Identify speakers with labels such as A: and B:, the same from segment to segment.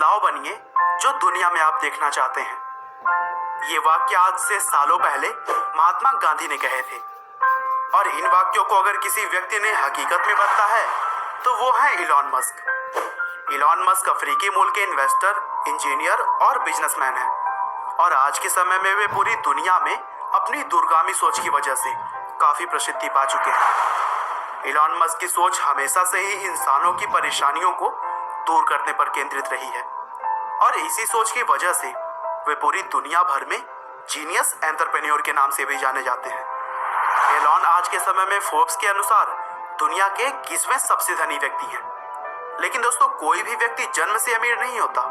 A: बदलाव बनिए जो दुनिया में आप देखना चाहते हैं। ये वाक्य आज से सालों पहले महात्मा गांधी ने कहे थे और इन वाक्यों को अगर किसी व्यक्ति ने हकीकत में बदला है तो वो है इलॉन मस्क। इलॉन मस्क अफ्रीकी मूल के इन्वेस्टर, इंजीनियर और बिजनेसमैन हैं और आज के समय में वे पूरी दुनिया में अपनी दूरगामी सोच की वजह से काफी प्रसिद्धि पा चुके हैं। इलॉन मस्क की सोच हमेशा से ही इंसानों की परेशानियों को दूर करने पर केंद्रित रही है और इसी सोच की वजह से वे पूरी दुनिया भर में जीनियस एंटरप्रेन्योर के नाम से भी जाने जाते हैं। एलॉन आज के समय में फोर्ब्स के अनुसार दुनिया के 21वें सबसे धनी व्यक्ति हैं। लेकिन दोस्तों, कोई भी व्यक्ति जन्म से अमीर नहीं होता।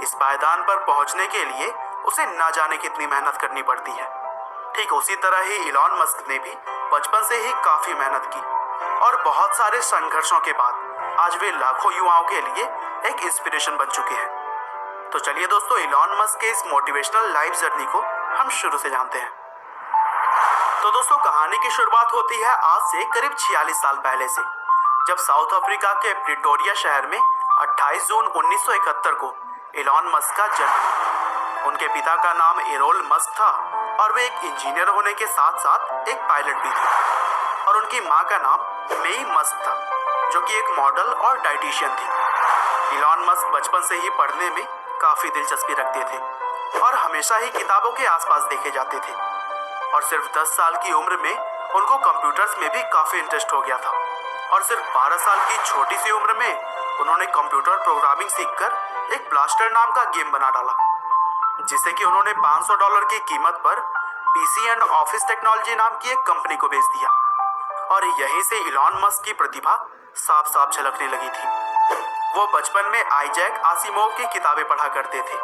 A: इस पायदान पर पहुंचने के लिए उसे ना जाने कितनी मेहनत करनी पड़ती है। ठीक उसी तरह ही इलॉन मस्क ने भी बचपन से ही काफी मेहनत की और बहुत सारे संघर्षों के बाद आज वे लाखों युवाओं के लिए एक इंस्पिरेशन बन चुके हैं। तो चलिए दोस्तों, इलॉन मस्क के इस मोटिवेशनल लाइफ जर्नी को हम शुरू से जानते हैं। तो दोस्तों, कहानी की शुरुआत होती है आज से करीब 46 साल पहले से, जब साउथ अफ्रीका के प्रिटोरिया शहर में 28 जून 1971 को इलॉन मस्क का जन्म हुआ। उनके पिता का नाम एरोल मस्क था और वे एक इंजीनियर होने के साथ साथ एक पायलट भी थे और उनकी मां का नाम मेई मस्क था, जो कि एक मॉडल और डाइटिशियन थी। इलॉन मस्क बचपन से ही पढ़ने में काफी दिलचस्पी रखते थे और हमेशा ही किताबों के आसपास देखे जाते थे और सिर्फ 10 साल की उम्र में उनको कंप्यूटर्स में भी काफी इंटरेस्ट हो गया था और सिर्फ 12 साल की छोटी सी उम्र में उन्होंने कंप्यूटर प्रोग्रामिंग सीखकर एक ब्लास्टर नाम का गेम बना डाला, जिसे कि उन्होंने $500 की कीमत पर पीसी एंड ऑफिस टेक्नोलॉजी नाम की एक कंपनी को बेच दिया और यहीं से इलॉन मस्क की प्रतिभा साफ साफ झलकने लगी थी। वो बचपन में आइजैक आसिमोव की किताबें पढ़ा करते थे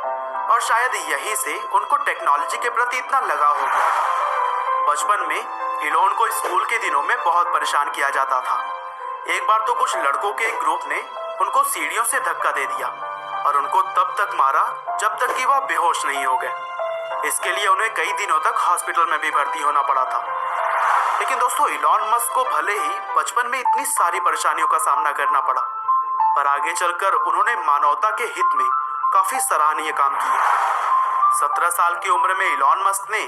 A: और शायद यहीं से उनको टेक्नोलॉजी के प्रति इतना लगाव हो गया था। बचपन में इलॉन को स्कूल के दिनों में बहुत परेशान किया जाता था। एक बार तो कुछ लड़कों के एक ग्रुप ने उनको सीढ़ियों से धक्का दे दिया और उनको तब तक मारा जब तक कि वह बेहोश नहीं हो गए। इसके लिए उन्हें कई दिनों तक हॉस्पिटल में भी भर्ती होना पड़ा था। लेकिन दोस्तों, इलॉन मस्क को भले ही बचपन में इतनी सारी परेशानियों का सामना करना पड़ा, पर आगे चलकर उन्होंने मानवता के हित में काफी सराहनीय काम किया। 17 साल की उम्र में इलॉन मस्क ने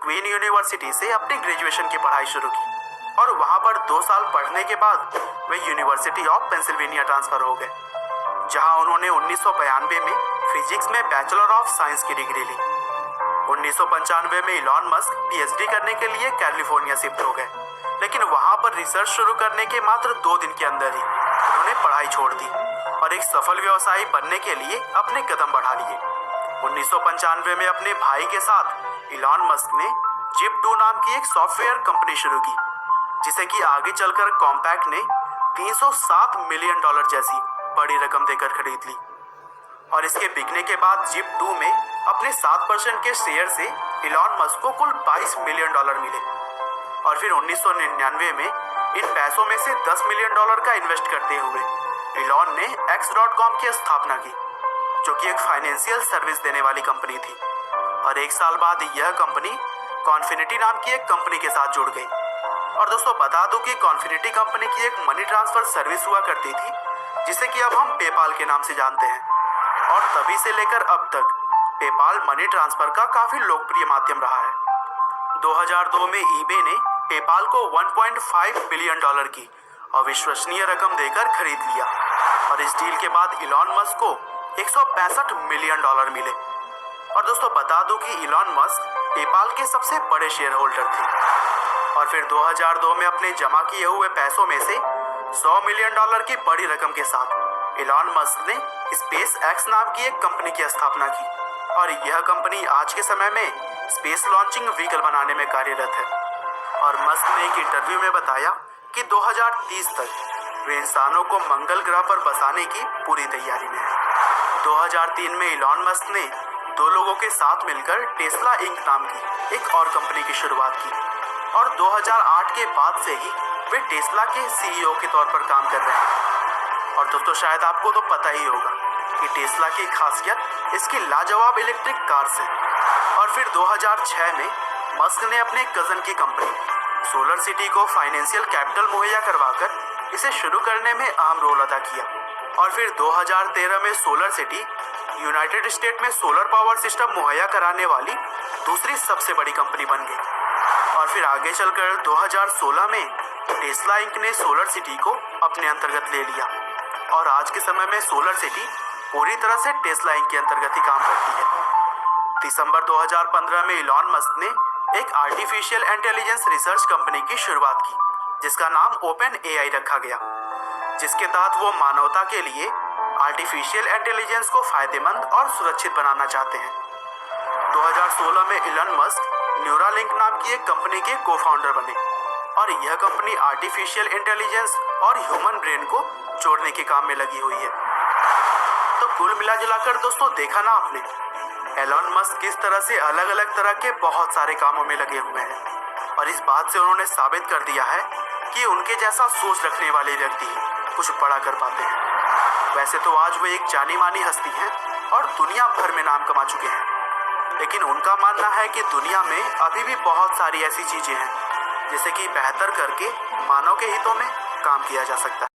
A: क्वीन यूनिवर्सिटी से अपनी ग्रेजुएशन की पढ़ाई शुरू की और वहां पर 2 साल पढ़ने के बाद वे यूनिवर्सिटी ऑफ पेंसिल्वेनिया ट्रांसफर हो गए, जहां उन्होंने 1992 में फिजिक्स में बैचलर ऑफ साइंस की डिग्री ली। 1995 में इलॉन मस्क पीएचडी करने के लिए कैलिफोर्निया शिफ्ट हो गए, लेकिन वहां पर रिसर्च शुरू करने के मात्र 2 दिन के अंदर ही उन्होंने पढ़ाई छोड़ दी और एक सफल व्यवसायी बनने के लिए अपने कदम बढ़ा लिए। 1995 में अपने भाई के साथ इलॉन मस्क ने जिप2 नाम की एक सॉफ्टवेयर कंपनी शुरू की, जिसे कि आगे चलकर कॉम्पैक्ट ने $307 मिलियन जैसी बड़ी रकम देकर खरीद ली और इसके बिकने के बाद जिप2 में अपने 7% के शेयर से इलॉन मस्क को कुल $22 मिलियन मिले और फिर 1999 में इन पैसों में से $10 मिलियन का इन्वेस्ट करते हुए इलॉन ने X.com की स्थापना की, जो कि एक फाइनेंशियल सर्विस देने वाली कंपनी थी और 1 साल बाद यह कंपनी कॉन्फिनिटी नाम की एक कंपनी के साथ जुड़ गई। और दोस्तों, बता दूं कि कॉन्फिनिटी कंपनी की एक मनी ट्रांसफर सर्विस हुआ करती थी, जिसे कि अब हम पेपाल के नाम से जानते हैं और तभी से लेकर अब तक पेपाल मनी ट्रांसफर का काफी लोकप्रिय माध्यम रहा है। 2002 में ईबे ने पेपाल को $1.5 बिलियन की अविश्वसनीय रकम देकर खरीद लिया और इस डील के बाद इलॉन मस्क को $165 मिलियन मिले। और दोस्तों, बता दूं कि इलॉन मस्क पेपाल के सबसे बड़े शेयर होल्डर थे और फिर 2002 में अपने जमा किए हुए पैसों में से $100 मिलियन की बड़ी रकम के साथ इलॉन मस्क ने स्पेस एक्स नाम की एक कंपनी की स्थापना की और यह कंपनी आज के समय में स्पेस लॉन्चिंग व्हीकल बनाने में कार्यरत है। और मस्क ने एक इंटरव्यू में बताया कि 2030 तक वे इंसानों को मंगल ग्रह पर बसाने की पूरी तैयारी में है। 2003 में इलॉन मस्क ने 2 लोगों के साथ मिलकर टेस्ला इंक नाम की एक और कंपनी की शुरुआत की और 2008 के बाद से ही वे टेस्ला के सीईओ के तौर पर काम कर रहे हैं। और दोस्तों, शायद आपको तो पता ही होगा कि टेस्ला की खासियत इसकी लाजवाब इलेक्ट्रिक कार्स है। और फिर 2006 में मस्क ने अपने कजन की कंपनी सोलर सिटी को फाइनेंशियल कैपिटल मुहैया करवाकर इसे शुरू करने में अहम रोल अदा किया और फिर 2013 में सोलर सिटी यूनाइटेड स्टेट में सोलर पावर सिस्टम मुहैया कराने वाली दूसरी सबसे बड़ी कंपनी बन गई। और फिर आगे चलकर 2016 में टेस्ला इंक ने सोलर सिटी को अपने अंतर्गत ले लिया और आज के समय में सोलर सिटी पूरी तरह से टेस्ला इंक के अंतर्गत ही काम करती है। दिसंबर 2015 में इलॉन मस्क ने एक आर्टिफिशियल इंटेलिजेंस रिसर्च कंपनी की शुरुआत की जिसका नाम ओपन एआई रखा गया, जिसके तहत वो मानवता के लिए आर्टिफिशियल इंटेलिजेंस को फायदेमंद और सुरक्षित बनाना चाहते हैं। 2016 में इलॉन मस्क न्यूरालिंक नाम की एक कंपनी के को-फाउंडर बने और यह कंपनी आर्टिफिशियल इंटेलिजेंस और ह्यूमन ब्रेन को जोड़ने के काम में लगी हुई है। तो कुल मिलाजुलाकर दोस्तों देखा ना आपने, एलॉन मस्क किस तरह से अलग अलग तरह के बहुत सारे कामों में लगे हुए हैं और इस बात से उन्होंने साबित कर दिया है कि उनके जैसा सोच रखने वाले व्यक्ति कुछ बड़ा कर पाते हैं। वैसे तो आज वो एक जानी मानी हस्ती हैं और दुनिया भर में नाम कमा चुके हैं, लेकिन उनका मानना है कि दुनिया में अभी भी बहुत सारी ऐसी चीजें हैं जिसे कि बेहतर करके मानव के हितों में काम किया जा सकता है।